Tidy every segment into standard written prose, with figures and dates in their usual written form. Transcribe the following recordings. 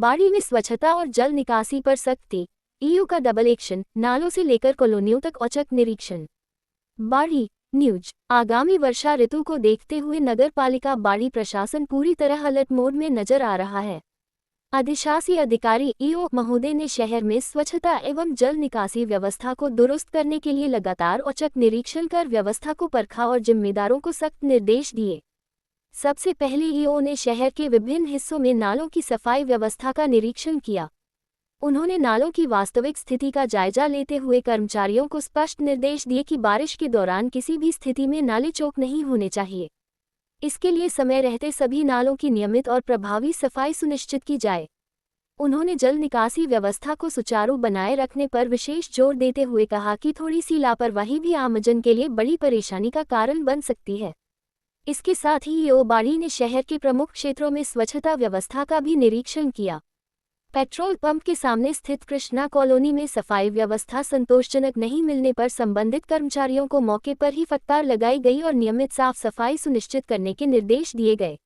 बाड़ी में स्वच्छता और जल निकासी पर सख्ती। ईओ का डबल एक्शन, नालों से लेकर कॉलोनियों तक औचक निरीक्षण। बाड़ी न्यूज। आगामी वर्षा ऋतु को देखते हुए नगर पालिका बाड़ी प्रशासन पूरी तरह अलर्ट मोड में नजर आ रहा है। अधिशासी अधिकारी ईओ महोदय ने शहर में स्वच्छता एवं जल निकासी व्यवस्था को दुरुस्त करने के लिए लगातार औचक निरीक्षण कर व्यवस्था को परखा और जिम्मेदारों को सख्त निर्देश दिए। सबसे पहले ईओ ने शहर के विभिन्न हिस्सों में नालों की सफाई व्यवस्था का निरीक्षण किया। उन्होंने नालों की वास्तविक स्थिति का जायजा लेते हुए कर्मचारियों को स्पष्ट निर्देश दिए कि बारिश के दौरान किसी भी स्थिति में नाले चौक नहीं होने चाहिए। इसके लिए समय रहते सभी नालों की नियमित और प्रभावी सफाई सुनिश्चित की जाए। उन्होंने जल निकासी व्यवस्था को सुचारू बनाए रखने पर विशेष जोर देते हुए कहा कि थोड़ी सी लापरवाही भी आमजन के लिए बड़ी परेशानी का कारण बन सकती है। इसके साथ ही ईओ बाड़ी ने शहर के प्रमुख क्षेत्रों में स्वच्छता व्यवस्था का भी निरीक्षण किया। पेट्रोल पंप के सामने स्थित कृष्णा कॉलोनी में सफाई व्यवस्था संतोषजनक नहीं मिलने पर संबंधित कर्मचारियों को मौके पर ही फटकार लगाई गई और नियमित साफ सफाई सुनिश्चित करने के निर्देश दिए गए।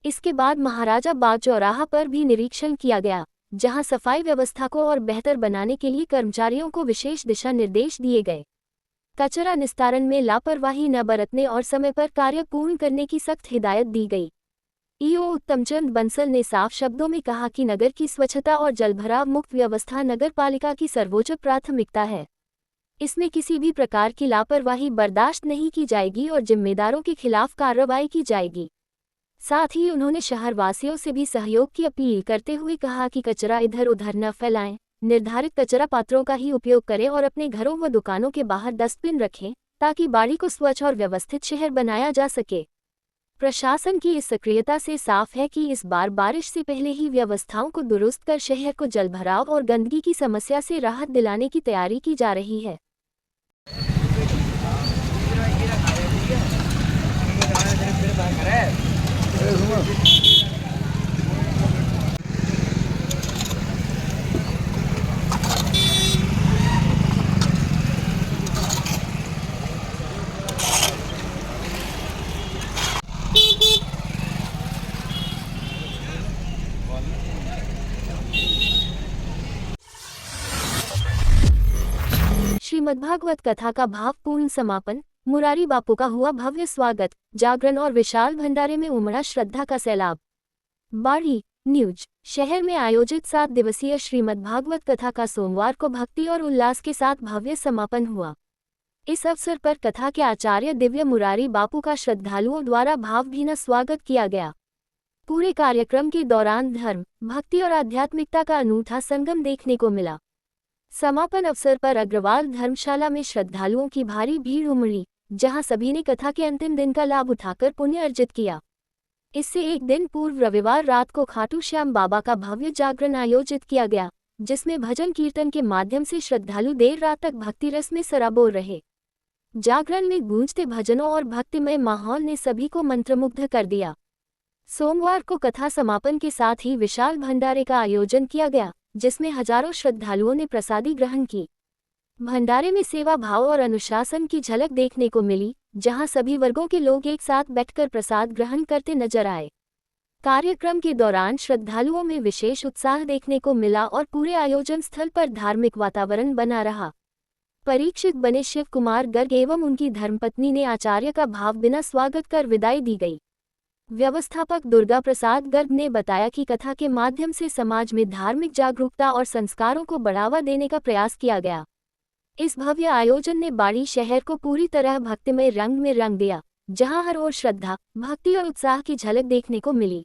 इसके बाद महाराजा बाग चौराहा पर भी निरीक्षण किया गया, जहां सफाई व्यवस्था को और बेहतर बनाने के लिए कर्मचारियों को विशेष दिशा निर्देश दिए गए। कचरा निस्तारण में लापरवाही न बरतने और समय पर कार्य पूर्ण करने की सख्त हिदायत दी गई। ईओ उत्तमचंद बंसल ने साफ शब्दों में कहा कि नगर की स्वच्छता और जलभराव मुक्त व्यवस्था नगर पालिका की सर्वोच्च प्राथमिकता है। इसमें किसी भी प्रकार की लापरवाही बर्दाश्त नहीं की जाएगी और जिम्मेदारों के खिलाफ कार्रवाई की जाएगी। साथ ही उन्होंने शहरवासियों से भी सहयोग की अपील करते हुए कहा कि कचरा इधर उधर न फैलाएं, निर्धारित कचरा पात्रों का ही उपयोग करें और अपने घरों व दुकानों के बाहर डस्टबिन रखें, ताकि बाड़ी को स्वच्छ और व्यवस्थित शहर बनाया जा सके। प्रशासन की इस सक्रियता से साफ है कि इस बार बारिश से पहले ही व्यवस्थाओं को दुरुस्त कर शहर को जलभराव और गंदगी की समस्या से राहत दिलाने की तैयारी की जा रही है। श्रीमद्भागवत कथा का भावपूर्ण समापन। मुरारी बापू का हुआ भव्य स्वागत। जागरण और विशाल भंडारे में उमड़ा श्रद्धा का सैलाब। बाड़ी न्यूज। शहर में आयोजित 7 दिवसीय श्रीमद्भागवत कथा का सोमवार को भक्ति और उल्लास के साथ भव्य समापन हुआ। इस अवसर पर कथा के आचार्य दिव्य मुरारी बापू का श्रद्धालुओं द्वारा भावभीना स्वागत किया गया। पूरे कार्यक्रम के दौरान धर्म, भक्ति और आध्यात्मिकता का अनूठा संगम देखने को मिला। समापन अवसर पर अग्रवाल धर्मशाला में श्रद्धालुओं की भारी भीड़ उमड़ी, जहां सभी ने कथा के अंतिम दिन का लाभ उठाकर पुण्य अर्जित किया। इससे एक दिन पूर्व रविवार रात को खाटू श्याम बाबा का भव्य जागरण आयोजित किया गया, जिसमें भजन कीर्तन के माध्यम से श्रद्धालु देर रात तक भक्ति रस में सराबोर रहे। जागरण में गूंजते भजनों और भक्तिमय माहौल ने सभी को मंत्रमुग्ध कर दिया। सोमवार को कथा समापन के साथ ही विशाल भंडारे का आयोजन किया गया, जिसमें हजारों श्रद्धालुओं ने प्रसादी ग्रहण की। भंडारे में सेवा भाव और अनुशासन की झलक देखने को मिली, जहां सभी वर्गों के लोग एक साथ बैठकर प्रसाद ग्रहण करते नजर आए। कार्यक्रम के दौरान श्रद्धालुओं में विशेष उत्साह देखने को मिला और पूरे आयोजन स्थल पर धार्मिक वातावरण बना रहा। परीक्षित बने शिव कुमार गर्ग एवं उनकी धर्मपत्नी ने आचार्य का भावभीना स्वागत कर विदाई दी गई। व्यवस्थापक दुर्गा प्रसाद गर्ग ने बताया कि कथा के माध्यम से समाज में धार्मिक जागरूकता और संस्कारों को बढ़ावा देने का प्रयास किया गया। इस भव्य आयोजन ने बाड़ी शहर को पूरी तरह भक्तिमय रंग में रंग दिया, जहां हर ओर श्रद्धा, भक्ति और उत्साह की झलक देखने को मिली।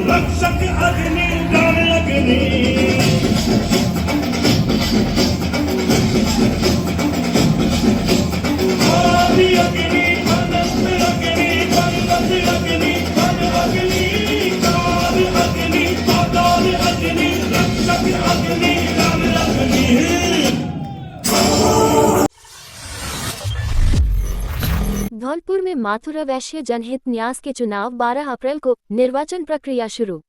रक्षक अग्नि प्राण अग्नि आदि अग्नि अनंत धौलपुर में माथुर वैश्य जनहित न्यास के चुनाव 12 अप्रैल को, निर्वाचन प्रक्रिया शुरू।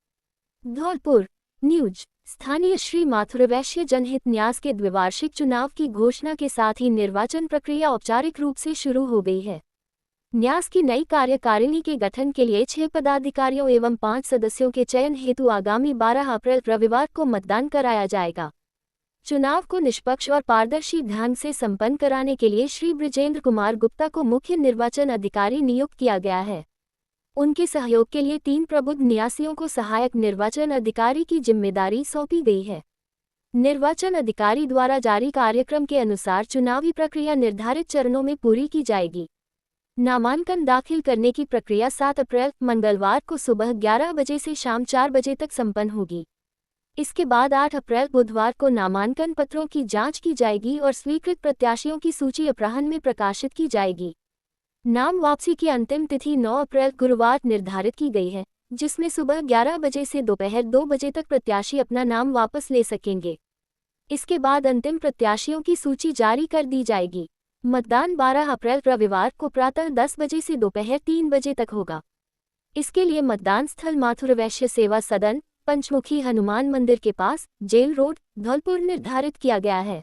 धौलपुर न्यूज। स्थानीय श्री माथुर वैश्य जनहित न्यास के द्विवार्षिक चुनाव की घोषणा के साथ ही निर्वाचन प्रक्रिया औपचारिक रूप से शुरू हो गई है। न्यास की नई कार्यकारिणी के गठन के लिए 6 पदाधिकारियों एवं 5 सदस्यों के चयन हेतु आगामी 12 अप्रैल रविवार को मतदान कराया जाएगा। चुनाव को निष्पक्ष और पारदर्शी ढंग से संपन्न कराने के लिए श्री बृजेंद्र कुमार गुप्ता को मुख्य निर्वाचन अधिकारी नियुक्त किया गया है। उनके सहयोग के लिए 3 प्रबुद्ध न्यासियों को सहायक निर्वाचन अधिकारी की जिम्मेदारी सौंपी गई है। निर्वाचन अधिकारी द्वारा जारी कार्यक्रम के अनुसार चुनावी प्रक्रिया निर्धारित चरणों में पूरी की जाएगी। नामांकन दाखिल करने की प्रक्रिया 7 अप्रैल मंगलवार को सुबह 11 बजे से शाम 4 बजे तक संपन्न होगी। इसके बाद 8 अप्रैल बुधवार को नामांकन पत्रों की जांच की जाएगी और स्वीकृत प्रत्याशियों की सूची अपराह्न में प्रकाशित की जाएगी। नाम वापसी की अंतिम तिथि 9 अप्रैल गुरुवार निर्धारित की गई है, जिसमें सुबह 11 बजे से दोपहर 2 बजे तक प्रत्याशी अपना नाम वापस ले सकेंगे। इसके बाद अंतिम प्रत्याशियों की सूची जारी कर दी जाएगी। मतदान 12 अप्रैल रविवार को प्रातः 10 बजे से दोपहर 3 बजे तक होगा। इसके लिए मतदान स्थल माथुर वैश्य सेवा सदन, पंचमुखी हनुमान मंदिर के पास, जेल रोड, धौलपुर निर्धारित किया गया है।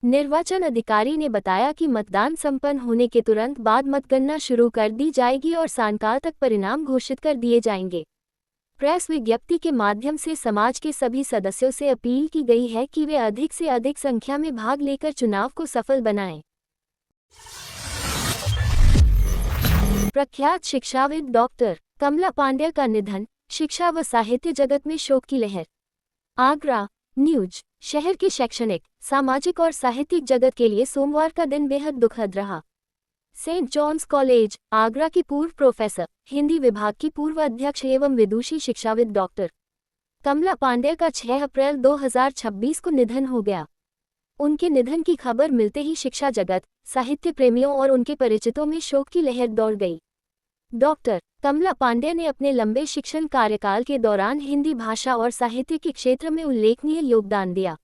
निर्वाचन अधिकारी ने बताया कि मतदान संपन्न होने के तुरंत बाद मतगणना शुरू कर दी जाएगी और सायंकाल तक परिणाम घोषित कर दिए जाएंगे। प्रेस विज्ञप्ति के माध्यम से समाज के सभी सदस्यों से अपील की गई है कि वे अधिक से अधिक संख्या में भाग लेकर चुनाव को सफल बनाएं। प्रख्यात शिक्षाविद डॉक्टर कमला पांड्या का निधन, शिक्षा व साहित्य जगत में शोक की लहर। आगरा न्यूज। शहर के शैक्षणिक, सामाजिक और साहित्यिक जगत के लिए सोमवार का दिन बेहद दुखद रहा। सेंट जॉन्स कॉलेज, आगरा की पूर्व प्रोफेसर, हिंदी विभाग की पूर्व अध्यक्ष एवं विदुषी शिक्षाविद डॉक्टर कमला पांड्या का 6 अप्रैल 2026 को निधन हो गया। उनके निधन की खबर मिलते ही शिक्षा जगत, साहित्य प्रेमियों और उनके परिचितों में शोक की लहर दौड़ गई। डॉक्टर कमला पांड्या ने अपने लंबे शिक्षण कार्यकाल के दौरान हिंदी भाषा और साहित्य के क्षेत्र में उल्लेखनीय योगदान दिया।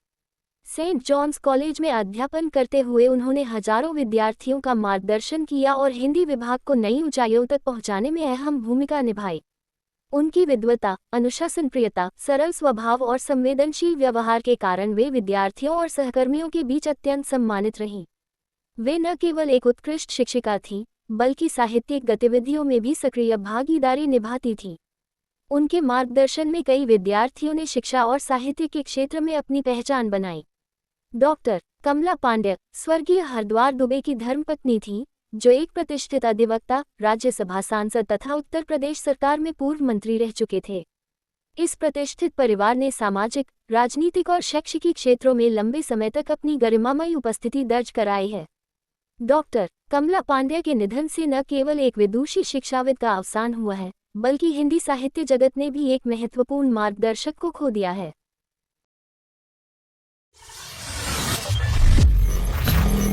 सेंट जॉन्स कॉलेज में अध्यापन करते हुए उन्होंने हजारों विद्यार्थियों का मार्गदर्शन किया और हिंदी विभाग को नई ऊंचाइयों तक पहुंचाने में अहम भूमिका निभाई। उनकी विद्वता, अनुशासनप्रियता, सरल स्वभाव और संवेदनशील व्यवहार के कारण वे विद्यार्थियों और सहकर्मियों के बीच अत्यंत सम्मानित रहीं। वे न केवल एक उत्कृष्ट शिक्षिका थीं, बल्कि साहित्यिक गतिविधियों में भी सक्रिय भागीदारी निभाती थीं। उनके मार्गदर्शन में कई विद्यार्थियों ने शिक्षा और साहित्य के क्षेत्र में अपनी पहचान बनाई। डॉक्टर कमला पांड्या स्वर्गीय हरद्वार दुबे की धर्मपत्नी थीं, जो एक प्रतिष्ठित अधिवक्ता, राज्यसभा सांसद तथा उत्तर प्रदेश सरकार में पूर्व मंत्री रह चुके थे। इस प्रतिष्ठित परिवार ने सामाजिक, राजनीतिक और शैक्षिक क्षेत्रों में लंबे समय तक अपनी गरिमामयी उपस्थिति दर्ज कराई है। डॉक्टर कमला पांड्या के निधन से न केवल एक विदुषी शिक्षाविद का अवसान हुआ है, बल्कि हिंदी साहित्य जगत ने भी एक महत्वपूर्ण मार्गदर्शक को खो दिया है।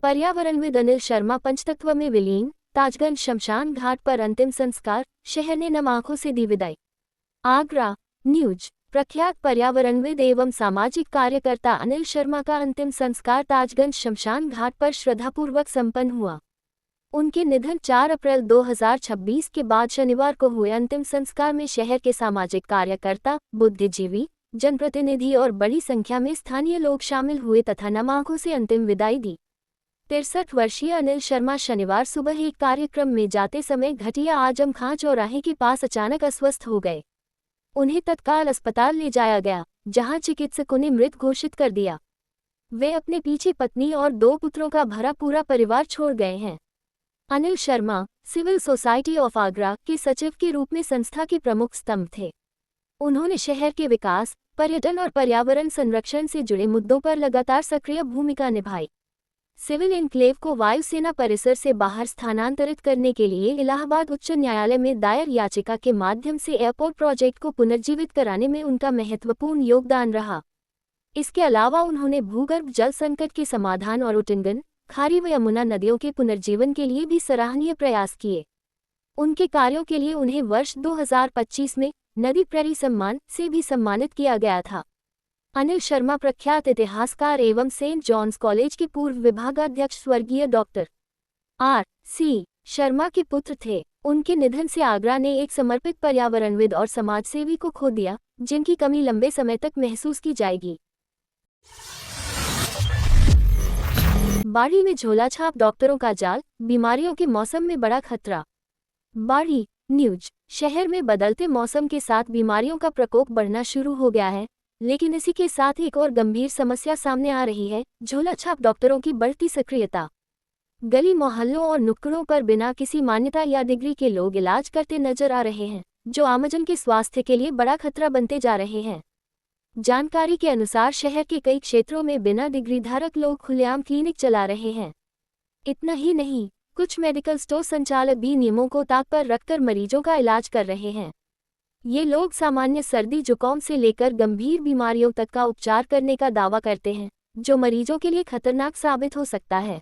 पर्यावरणविद अनिल शर्मा पंचतत्व में विलीन, ताजगंज शमशान घाट पर अंतिम संस्कार, शहर ने नम आंखों से दी विदाई। आगरा न्यूज। प्रख्यात पर्यावरणविद एवं सामाजिक कार्यकर्ता अनिल शर्मा का अंतिम संस्कार ताजगंज शमशान घाट पर श्रद्धापूर्वक संपन्न हुआ। उनके निधन 4 अप्रैल 2026 के बाद शनिवार को हुए अंतिम संस्कार में शहर के सामाजिक कार्यकर्ता, बुद्धिजीवी, जनप्रतिनिधि और बड़ी संख्या में स्थानीय लोग शामिल हुए तथा नम आंखों से अंतिम विदाई दी। 63 वर्षीय अनिल शर्मा शनिवार सुबह एक कार्यक्रम में जाते समय घटिया आजम खां चौराहे के पास अचानक अस्वस्थ हो गए। उन्हें तत्काल अस्पताल ले जाया गया, जहां चिकित्सकों ने मृत घोषित कर दिया। वे अपने पीछे पत्नी और 2 पुत्रों का भरा पूरा परिवार छोड़ गए हैं। Anil Sharma civil society of Agra के सचिव के रूप में संस्था के प्रमुख स्तंभ थे। उन्होंने शहर के विकास, पर्यटन और पर्यावरण संरक्षण से जुड़े मुद्दों पर लगातार सक्रिय भूमिका निभाई। सिविल एन्क्लेव को वायुसेना परिसर से बाहर स्थानांतरित करने के लिए इलाहाबाद उच्च न्यायालय में दायर याचिका के माध्यम से एयरपोर्ट प्रोजेक्ट को पुनर्जीवित कराने में उनका महत्वपूर्ण योगदान रहा। इसके अलावा उन्होंने भूगर्भ जल संकट के समाधान और उटंगन, खारी व यमुना नदियों के पुनर्जीवन के लिए भी सराहनीय प्रयास किए। उनके कार्यों के लिए उन्हें वर्ष 2025 में नदी प्रहरी सम्मान से भी सम्मानित किया गया था। अनिल शर्मा प्रख्यात इतिहासकार एवं सेंट जॉन्स कॉलेज के पूर्व विभागाध्यक्ष स्वर्गीय डॉक्टर R.C. शर्मा के पुत्र थे। उनके निधन से आगरा ने एक समर्पित पर्यावरणविद और समाजसेवी को खो दिया, जिनकी कमी लंबे समय तक महसूस की जाएगी। बाड़ी में झोलाछाप डॉक्टरों का जाल, बीमारियों के मौसम में बड़ा खतरा। बाड़ी न्यूज। शहर में बदलते मौसम के साथ बीमारियों का प्रकोप बढ़ना शुरू हो गया है, लेकिन इसी के साथ एक और गंभीर समस्या सामने आ रही है, झोलाछाप डॉक्टरों की बढ़ती सक्रियता। गली मोहल्लों और नुक्कड़ों पर बिना किसी मान्यता या डिग्री के लोग इलाज करते नजर आ रहे हैं, जो आमजन के स्वास्थ्य के लिए बड़ा खतरा बनते जा रहे हैं। जानकारी के अनुसार शहर के कई क्षेत्रों में बिना डिग्री धारक लोग खुलेआम क्लिनिक चला रहे हैं। इतना ही नहीं, कुछ मेडिकल स्टोर संचालक भी नियमों को ताक पर रखकर मरीजों का इलाज कर रहे हैं। ये लोग सामान्य सर्दी जुकाम से लेकर गंभीर बीमारियों तक का उपचार करने का दावा करते हैं, जो मरीजों के लिए खतरनाक साबित हो सकता है।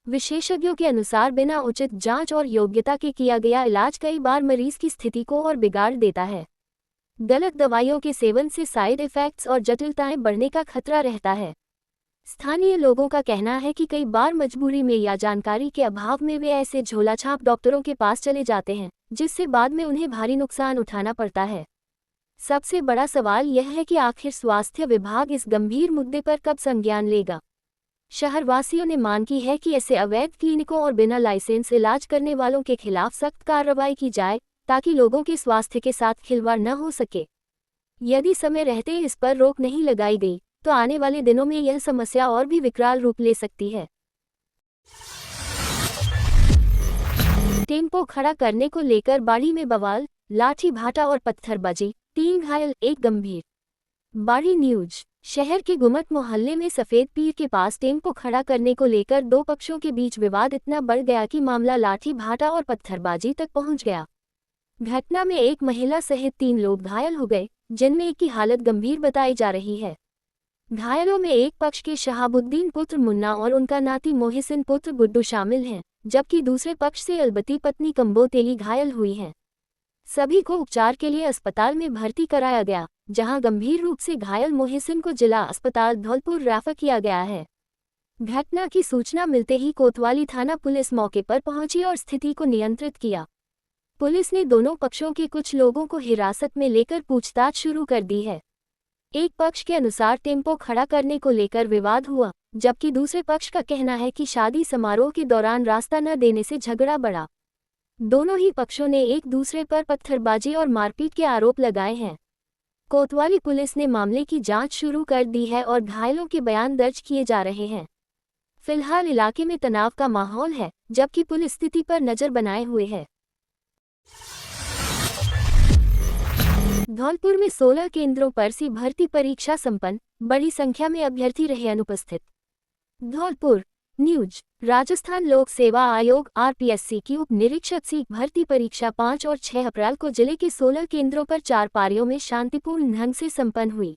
विशेषज्ञों के अनुसार बिना उचित जांच और योग्यता के किया गया इलाज कई बार मरीज की स्थिति को और बिगाड़ देता है। गलत दवाइयों के सेवन से साइड इफेक्ट्स और जटिलताएं बढ़ने का खतरा रहता है। स्थानीय लोगों का कहना है कि कई बार मजबूरी में या जानकारी के अभाव में वे ऐसे झोलाछाप डॉक्टरों के पास चले जाते हैं, जिससे बाद में उन्हें भारी नुकसान उठाना पड़ता है। सबसे बड़ा सवाल यह है कि आखिर स्वास्थ्य विभाग इस गंभीर मुद्दे पर कब संज्ञान लेगा। शहरवासियों ने मांग की है कि ऐसे अवैध क्लिनिकों और बिना लाइसेंस इलाज करने वालों के खिलाफ सख्त कार्रवाई की जाए, ताकि लोगों के स्वास्थ्य के साथ खिलवाड़ न हो सके। यदि समय रहते इस पर रोक नहीं लगाई गई, तो आने वाले दिनों में यह समस्या और भी विकराल रूप ले सकती है। टेम्पो खड़ा करने को लेकर बाड़ी में बवाल, लाठी भाटा और पत्थरबाजी, 3 घायल 1 गंभीर। बाड़ी न्यूज। शहर के गुमट मोहल्ले में सफेद पीर के पास टेम्पो खड़ा करने को लेकर 2 पक्षों के बीच विवाद इतना बढ़ गया कि मामला लाठी भाटा और पत्थरबाजी तक पहुंच गया। घटना में एक महिला सहित 3 लोग घायल हो गए, जिनमें एक की हालत गंभीर बताई जा रही है। घायलों में एक पक्ष के शहाबुद्दीन पुत्र मुन्ना और उनका नाती मोहसिन पुत्र गुड्डू शामिल हैं, जबकि दूसरे पक्ष से अलबती पत्नी कंबो तेली घायल हुई हैं। सभी को उपचार के लिए अस्पताल में भर्ती कराया गया, जहां गंभीर रूप से घायल मोहसिन को जिला अस्पताल धौलपुर रेफर किया गया है। घटना की सूचना मिलते ही कोतवाली थाना पुलिस मौके पर पहुंची और स्थिति को नियंत्रित किया। पुलिस ने दोनों पक्षों के कुछ लोगों को हिरासत में लेकर पूछताछ शुरू कर दी है। एक पक्ष के अनुसार टेम्पो खड़ा करने को लेकर विवाद हुआ, जबकि दूसरे पक्ष का कहना है कि शादी समारोह के दौरान रास्ता न देने से झगड़ा बढ़ा। दोनों ही पक्षों ने एक दूसरे पर पत्थरबाजी और मारपीट के आरोप लगाए हैं। कोतवाली पुलिस ने मामले की जांच शुरू कर दी है और घायलों के बयान दर्ज किए जा रहे हैं। फिलहाल इलाके में तनाव का माहौल है, जबकि पुलिस स्थिति पर नजर बनाए हुए है। धौलपुर में 16 केंद्रों पर सी भर्ती परीक्षा संपन्न, बड़ी संख्या में अभ्यर्थी रहे अनुपस्थित। धौलपुर न्यूज। राजस्थान लोक सेवा आयोग आरपीएससी की उप निरीक्षक सी भर्ती परीक्षा 5 और 6 अप्रैल को जिले के 16 केंद्रों पर 4 पारियों में शांतिपूर्ण ढंग से संपन्न हुई।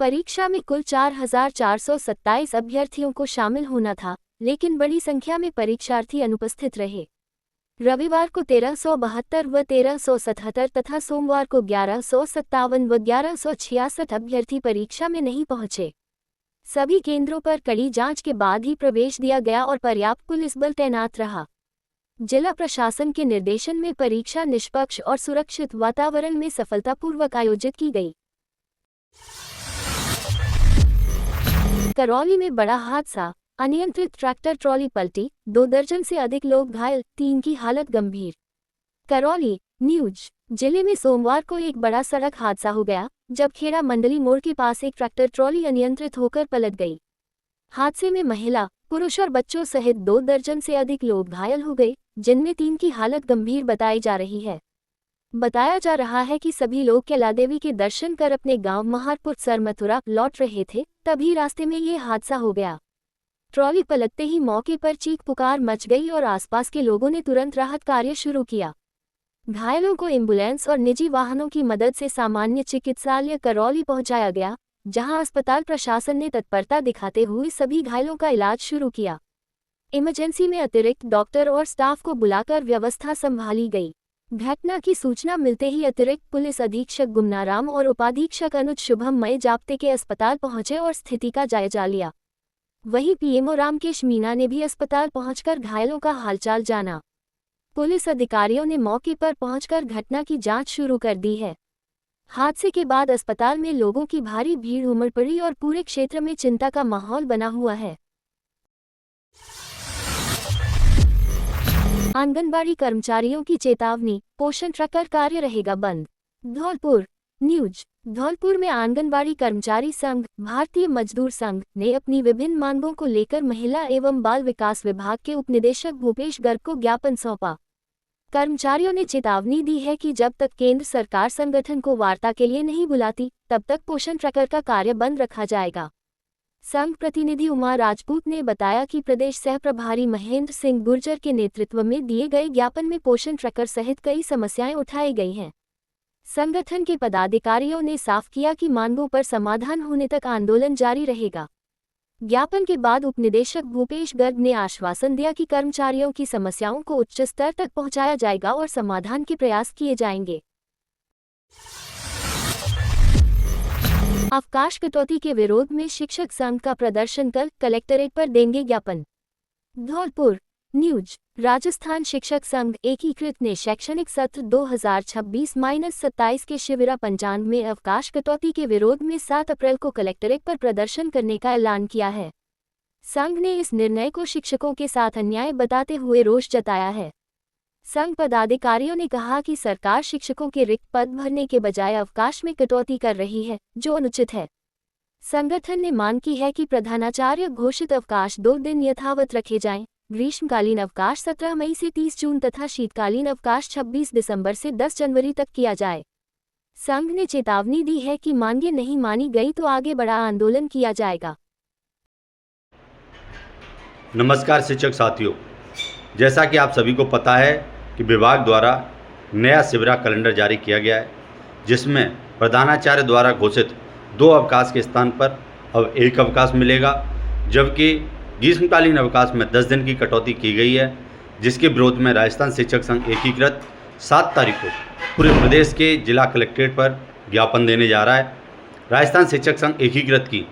परीक्षा में कुल 4427 अभ्यर्थियों को शामिल होना था, लेकिन बड़ी संख्या में परीक्षार्थी अनुपस्थित रहे। रविवार को 1372 व 1377 तथा सोमवार को 1157 व 1166 अभ्यर्थी परीक्षा में नहीं पहुंचे। सभी केंद्रों पर कड़ी जांच के बाद ही प्रवेश दिया गया और पर्याप्त पुलिस बल तैनात रहा। जिला प्रशासन के निर्देशन में परीक्षा निष्पक्ष और सुरक्षित वातावरण में सफलतापूर्वक आयोजित की गई। करौली में बड़ा हादसा, अनियंत्रित ट्रैक्टर ट्रॉली पलटी, 2 दर्जन से अधिक लोग घायल, 3 की हालत गंभीर। करौली न्यूज। जिले में सोमवार को एक बड़ा सड़क हादसा हो गया, जब खेड़ा मंडली मोड़ के पास एक ट्रैक्टर ट्रॉली अनियंत्रित होकर पलट गई। हादसे में महिला, पुरुष और बच्चों सहित 2 दर्जन से अधिक लोग घायल हो गए, जिनमें 3 की हालत गंभीर बताई जा रही है। बताया जा रहा है कि सभी लोग कैला देवी के दर्शन कर अपने गांव महारपुर सरमथुरा लौट रहे थे, तभी रास्ते में ये हादसा हो गया। ट्रॉली पलटते ही मौके पर चीख पुकार मच गई और आसपास के लोगों ने तुरंत राहत कार्य शुरू किया। घायलों को एम्बुलेंस और निजी वाहनों की मदद से सामान्य चिकित्सालय करौली पहुंचाया गया, जहां अस्पताल प्रशासन ने तत्परता दिखाते हुए सभी घायलों का इलाज शुरू किया। इमरजेंसी में अतिरिक्त डॉक्टर और स्टाफ को बुलाकर व्यवस्था संभाली गई। घटना की सूचना मिलते ही अतिरिक्त पुलिस अधीक्षक गुमनाराम और उपाधीक्षक अनुज शुभम मय जाप्ते के अस्पताल पहुंचे और स्थिति का जायजा लिया। वहीं पीएमओ रामकेश मीना ने भी अस्पताल पहुंचकर घायलों का हालचाल जाना। पुलिस अधिकारियों ने मौके पर पहुंचकर घटना की जांच शुरू कर दी है। हादसे के बाद अस्पताल में लोगों की भारी भीड़ उमड़ पड़ी और पूरे क्षेत्र में चिंता का माहौल बना हुआ है। आंगनबाड़ी कर्मचारियों की चेतावनी, पोषण ट्रकर कार्य रहेगा बंद। धौलपुर न्यूज। धौलपुर में आंगनबाड़ी कर्मचारी संघ, भारतीय मजदूर संघ ने अपनी विभिन्न मांगों को लेकर महिला एवं बाल विकास विभाग के उपनिदेशक भूपेश गर्ग को ज्ञापन सौंपा। कर्मचारियों ने चेतावनी दी है कि जब तक केंद्र सरकार संगठन को वार्ता के लिए नहीं बुलाती, तब तक पोषण ट्रकर का कार्य बंद रखा जाएगा। संघ प्रतिनिधि उमा राजपूत ने बताया कि प्रदेश सह प्रभारी महेंद्र सिंह गुर्जर के नेतृत्व में दिए गए ज्ञापन में पोषण ट्रकर सहित कई समस्याएं उठाई गई हैं। संगठन के पदाधिकारियों ने साफ किया कि मांगों पर समाधान होने तक आंदोलन जारी रहेगा। ज्ञापन के बाद उपनिदेशक भूपेश गर्ग ने आश्वासन दिया कि कर्मचारियों की समस्याओं को उच्च स्तर तक पहुंचाया जाएगा और समाधान के प्रयास किए जाएंगे। अवकाश कटौती के विरोध में शिक्षक संघ का प्रदर्शन, कल कलेक्टरेट पर देंगे ज्ञापन। धौलपुर न्यूज। राजस्थान शिक्षक संघ एकीकृत ने शैक्षणिक सत्र 2026-27 के शिविरा पंचांग में अवकाश कटौती के विरोध में 7 अप्रैल को कलेक्टरेट पर प्रदर्शन करने का ऐलान किया है। संघ ने इस निर्णय को शिक्षकों के साथ अन्याय बताते हुए रोष जताया है। संघ पदाधिकारियों ने कहा कि सरकार शिक्षकों के रिक्त पद भरने के बजाय अवकाश में कटौती कर रही है, जो अनुचित है। संगठन ने मांग की है कि प्रधानाचार्य घोषित अवकाश 2 दिन यथावत रखे जाएं। ग्रीष्मकालीन अवकाश 17 मई से 30 जून तथा शीतकालीन अवकाश 26 दिसंबर से 10 जनवरी तक किया जाए। संघ ने चेतावनी दी है कि मांगें नहीं मानी गई तो आगे बड़ा आंदोलन किया जाएगा। नमस्कार शिक्षक साथियों, जैसा कि आप सभी को पता है कि विभाग द्वारा नया शिविरा कैलेंडर जारी किया गया है, जिसमें प्रधानाचार्य द्वारा घोषित 2 अवकाश के स्थान पर अब 1 अवकाश मिलेगा, जबकि ग्रीष्मकालीन अवकाश में 10 दिन की कटौती की गई है, जिसके विरोध में राजस्थान शिक्षक संघ एकीकृत 7 तारीख को पूरे प्रदेश के जिला कलेक्ट्रेट पर ज्ञापन देने जा रहा है। राजस्थान शिक्षक संघ एकीकृत की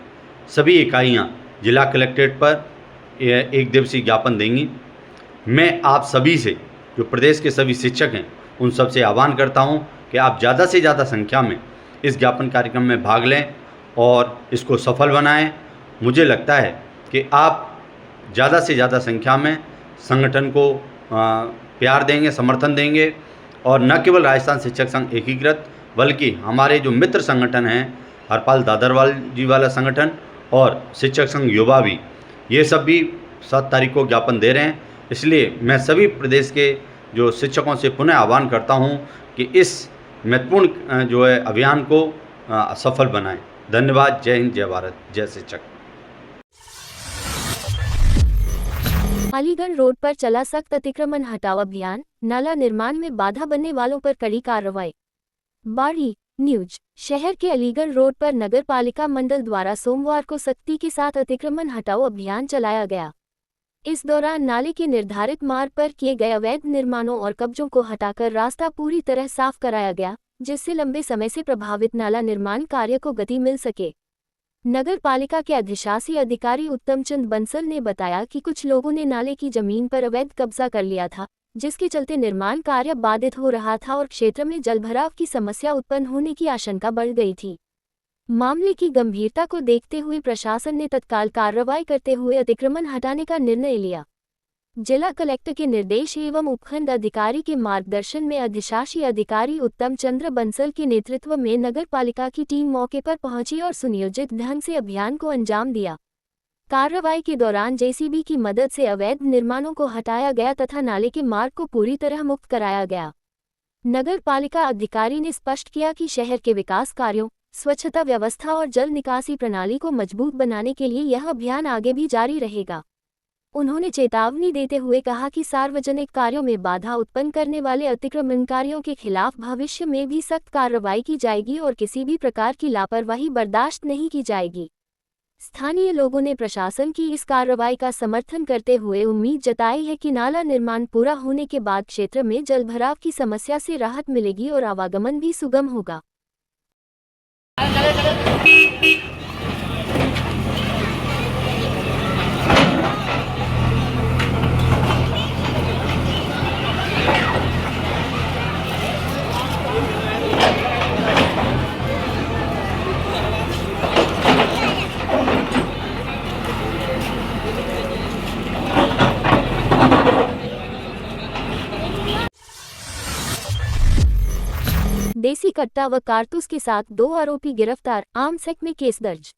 सभी इकाइयाँ जिला कलेक्ट्रेट पर 1 दिवसीय ज्ञापन देंगी। मैं आप सभी से, जो प्रदेश के सभी शिक्षक हैं, उन सब से आह्वान करता हूं कि आप ज़्यादा से ज़्यादा संख्या में इस ज्ञापन कार्यक्रम में भाग लें और इसको सफल बनाएं। मुझे लगता है कि आप ज़्यादा से ज़्यादा संख्या में संगठन को प्यार देंगे, समर्थन देंगे, और न केवल राजस्थान शिक्षक संघ एकीकृत बल्कि हमारे जो मित्र संगठन हैं, हरपाल दादरवाल जी वाला संगठन और शिक्षक संघ युवा भी, ये सब भी 7 तारीख को ज्ञापन दे रहे हैं। इसलिए मैं सभी प्रदेश के जो शिक्षकों से पुनः आह्वान करता हूं कि इस महत्वपूर्ण जो है अभियान को सफल बनाएं। धन्यवाद। जय हिंद, जय भारत, जय शिक्षक। अलीगढ़ रोड पर चला सख्त अतिक्रमण हटाओ अभियान, नाला निर्माण में बाधा बनने वालों पर कड़ी कार्रवाई। बाड़ी न्यूज। शहर के अलीगढ़ रोड पर नगर पालिका मंडल द्वारा सोमवार को सख्ती के साथ अतिक्रमण हटाओ अभियान चलाया गया। इस दौरान नाले के निर्धारित मार्ग पर किए गए अवैध निर्माणों और कब्जों को हटाकर रास्ता पूरी तरह साफ कराया गया, जिससे लंबे समय से प्रभावित नाला निर्माण कार्य को गति मिल सके। नगर पालिका के अधिशासी अधिकारी उत्तम चंद बंसल ने बताया कि कुछ लोगों ने नाले की जमीन पर अवैध कब्जा कर लिया था, जिसके चलते निर्माण कार्य बाधित हो रहा था और क्षेत्र में जलभराव की समस्या उत्पन्न होने की आशंका बढ़ गई थी। मामले की गंभीरता को देखते हुए प्रशासन ने तत्काल कार्रवाई करते हुए अतिक्रमण हटाने का निर्णय लिया। जिला कलेक्टर के निर्देश एवं उपखंड अधिकारी के मार्गदर्शन में अधिशासी अधिकारी उत्तम चंद्र बंसल के नेतृत्व में नगर पालिका की टीम मौके पर पहुंची और सुनियोजित ढंग से अभियान को अंजाम दिया। कार्रवाई के दौरान जेसीबी की मदद से अवैध निर्माणों को हटाया गया तथा नाले के मार्ग को पूरी तरह मुक्त कराया गया। नगर पालिका अधिकारी ने स्पष्ट किया कि शहर के विकास कार्यों, स्वच्छता व्यवस्था और जल निकासी प्रणाली को मजबूत बनाने के लिए यह अभियान आगे भी जारी रहेगा। उन्होंने चेतावनी देते हुए कहा कि सार्वजनिक कार्यों में बाधा उत्पन्न करने वाले अतिक्रमणकारियों के खिलाफ भविष्य में भी सख्त कार्रवाई की जाएगी और किसी भी प्रकार की लापरवाही बर्दाश्त नहीं की जाएगी। स्थानीय लोगों ने प्रशासन की इस कार्रवाई का समर्थन करते हुए उम्मीद जताई है कि नाला निर्माण पूरा होने के बाद क्षेत्र में जलभराव की समस्या से राहत मिलेगी और आवागमन भी सुगम होगा। कट्टा व कारतूस के साथ 2 आरोपी गिरफ्तार, आर्म्स एक्ट में केस दर्ज।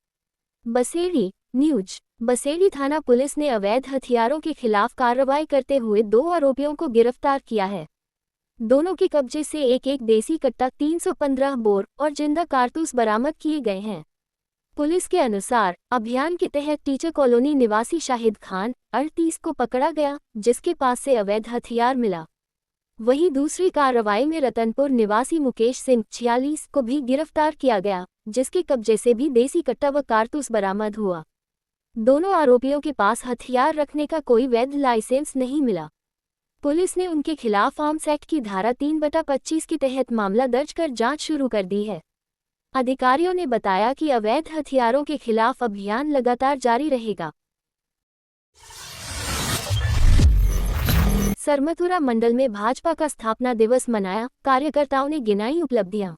बसेड़ी न्यूज। बसेड़ी थाना पुलिस ने अवैध हथियारों के खिलाफ कार्रवाई करते हुए 2 आरोपियों को गिरफ्तार किया है। दोनों के कब्जे से एक देसी कट्टा, 315 बोर और जिंदा कारतूस बरामद किए गए हैं। पुलिस के अनुसार अभियान के तहत टीचर कॉलोनी निवासी शाहिद खान 38 को पकड़ा गया, जिसके पास से अवैध हथियार मिला। वहीं दूसरी कार्रवाई में रतनपुर निवासी मुकेश सिंह 46 को भी गिरफ्तार किया गया, जिसके कब्जे से भी देसी कट्टा व कारतूस बरामद हुआ। दोनों आरोपियों के पास हथियार रखने का कोई वैध लाइसेंस नहीं मिला। पुलिस ने उनके खिलाफ आर्म्स एक्ट की धारा 3/25 के तहत मामला दर्ज कर जांच शुरू कर दी है। अधिकारियों ने बताया कि अवैध हथियारों के खिलाफ अभियान लगातार जारी रहेगा। सरमथुरा मंडल में भाजपा का स्थापना दिवस मनाया, कार्यकर्ताओं ने गिनाई उपलब्धियां।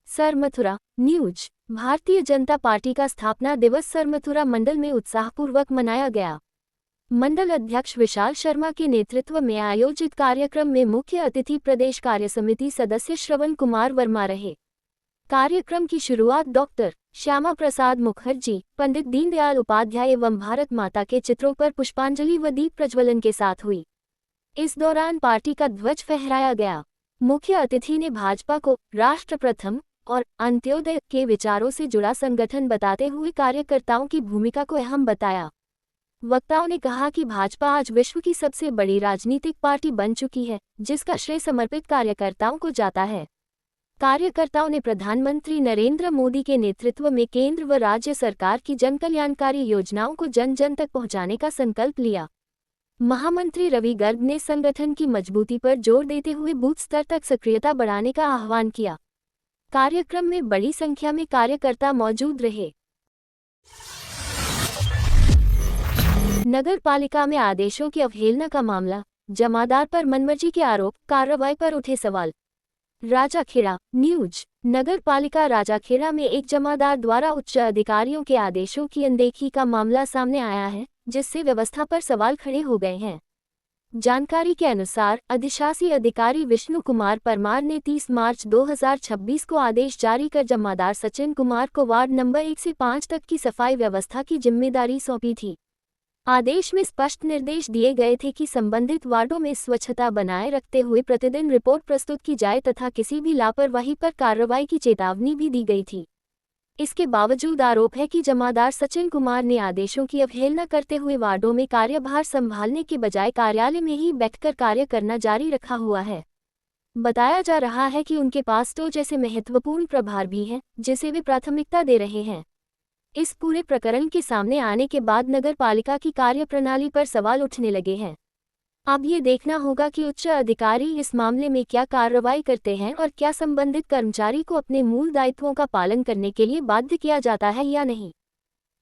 सरमथुरा न्यूज। भारतीय जनता पार्टी का स्थापना दिवस सरमथुरा मंडल में उत्साहपूर्वक मनाया गया। मंडल अध्यक्ष विशाल शर्मा के नेतृत्व में आयोजित कार्यक्रम में मुख्य अतिथि प्रदेश कार्यसमिति सदस्य श्रवण कुमार वर्मा रहे। कार्यक्रम की शुरुआत डॉक्टर श्यामा प्रसाद मुखर्जी, पंडित दीनदयाल उपाध्याय एवं भारत माता के चित्रों पर पुष्पांजलि व दीप प्रज्वलन के साथ हुई। इस दौरान पार्टी का ध्वज फहराया गया। मुख्य अतिथि ने भाजपा को राष्ट्र प्रथम और अंत्योदय के विचारों से जुड़ा संगठन बताते हुए कार्यकर्ताओं की भूमिका को अहम बताया। वक्ताओं ने कहा कि भाजपा आज विश्व की सबसे बड़ी राजनीतिक पार्टी बन चुकी है, जिसका श्रेय समर्पित कार्यकर्ताओं को जाता है। कार्यकर्ताओं ने प्रधानमंत्री नरेंद्र मोदी के नेतृत्व में केंद्र व राज्य सरकार की जनकल्याणकारी योजनाओं को जन जन तक पहुंचाने का संकल्प लिया। महामंत्री रवि गर्ग ने संगठन की मजबूती पर जोर देते हुए बूथ स्तर तक सक्रियता बढ़ाने का आह्वान किया। कार्यक्रम में बड़ी संख्या में कार्यकर्ता मौजूद रहे। नगर पालिका में आदेशों की अवहेलना का मामला, जमादार पर मनमर्जी के आरोप, कार्रवाई पर उठे सवाल। राजाखेड़ा न्यूज। नगर पालिका राजाखेड़ा में एक जमादार द्वारा उच्च अधिकारियों के आदेशों की अनदेखी का मामला सामने आया है, जिससे व्यवस्था पर सवाल खड़े हो गए हैं। जानकारी के अनुसार अधिशासी अधिकारी विष्णु कुमार परमार ने 30 मार्च 2026 को आदेश जारी कर जमादार सचिन कुमार को वार्ड नंबर 1 से 5 तक की सफाई व्यवस्था की जिम्मेदारी सौंपी थी। आदेश में स्पष्ट निर्देश दिए गए थे कि संबंधित वार्डों में स्वच्छता बनाए रखते हुए प्रतिदिन रिपोर्ट प्रस्तुत की जाए तथा किसी भी लापरवाही पर कार्रवाई की चेतावनी भी दी गई थी। इसके बावजूद आरोप है कि जमादार सचिन कुमार ने आदेशों की अवहेलना करते हुए वार्डों में कार्यभार संभालने के बजाय कार्यालय में ही बैठकर कार्य करना जारी रखा हुआ है। बताया जा रहा है कि उनके पास तो जैसे महत्वपूर्ण प्रभार भी है, जिसे वे प्राथमिकता दे रहे हैं। इस पूरे प्रकरण के सामने आने के बाद नगर पालिका की कार्यप्रणाली पर सवाल उठने लगे हैं। अब ये देखना होगा कि उच्च अधिकारी इस मामले में क्या कार्रवाई करते हैं और क्या संबंधित कर्मचारी को अपने मूल दायित्वों का पालन करने के लिए बाध्य किया जाता है या नहीं।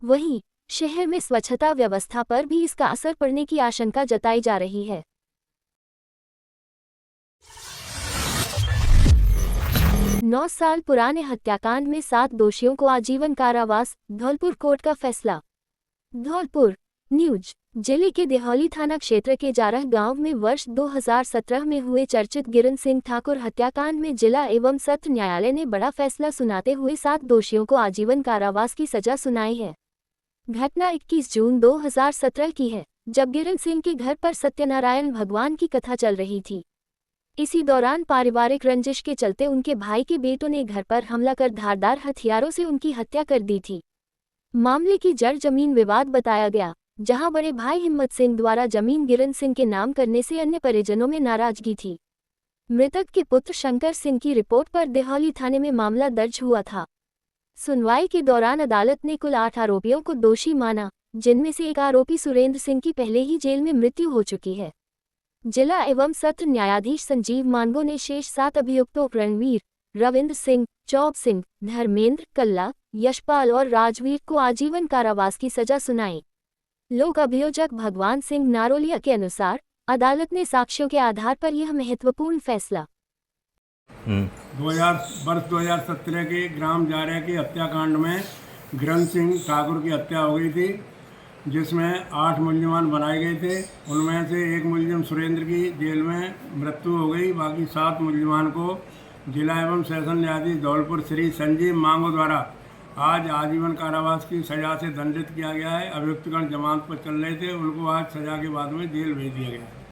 वहीं शहर में स्वच्छता व्यवस्था पर भी इसका असर पड़ने की आशंका जताई जा रही है। नौ साल पुराने हत्याकांड में 7 दोषियों को आजीवन कारावास, धौलपुर कोर्ट का फैसला। धौलपुर न्यूज। जिले के देहौली थाना क्षेत्र के जारह गांव में वर्ष 2017 में हुए चर्चित गिरन सिंह ठाकुर हत्याकांड में जिला एवं सत्र न्यायालय ने बड़ा फैसला सुनाते हुए 7 दोषियों को आजीवन कारावास की सजा सुनाई है। घटना 21 जून 2017 की है, जब गिरन सिंह के घर पर सत्यनारायण भगवान की कथा चल रही थी। इसी दौरान पारिवारिक रंजिश के चलते उनके भाई के बेटों ने घर पर हमला कर धारदार हथियारों से उनकी हत्या कर दी थी। मामले की जड़ जमीन विवाद बताया गया, जहां बड़े भाई हिम्मत सिंह द्वारा जमीन गिरन सिंह के नाम करने से अन्य परिजनों में नाराजगी थी। मृतक के पुत्र शंकर सिंह की रिपोर्ट पर देहौली थाने में मामला दर्ज हुआ था। सुनवाई के दौरान अदालत ने कुल 8 आरोपियों को दोषी माना, जिनमें से एक आरोपी सुरेंद्र सिंह की पहले ही जेल में मृत्यु हो चुकी है। जिला एवं सत्र न्यायाधीश संजीव मानगो ने शेष 7 अभियुक्तों रणवीर, रविंद्र सिंह, चौब सिंह, धर्मेंद्र, कल्ला, यशपाल और राजवीर को आजीवन कारावास की सजा सुनाई। लोक अभियोजक भगवान सिंह नारोलिया के अनुसार अदालत ने साक्ष्यों के आधार पर यह महत्वपूर्ण फैसला। वर्ष 2017 के ग्राम जारह की हत्याकांड में गिरन सिंह ठाकुर की हत्या हो गई थी, जिसमें 8 मुलजिमान बनाए गए थे। उनमें से एक मुलजिम सुरेंद्र की जेल में मृत्यु हो गई। बाकी 7 मुलजिमान को जिला एवं सेशन न्यायाधीश धौलपुर श्री संजीव मांगो द्वारा आज आजीवन कारावास की सजा से दंडित किया गया है। अभियुक्तगण जमानत पर चल रहे थे, उनको आज सजा के बाद में जेल भेज दिया गया।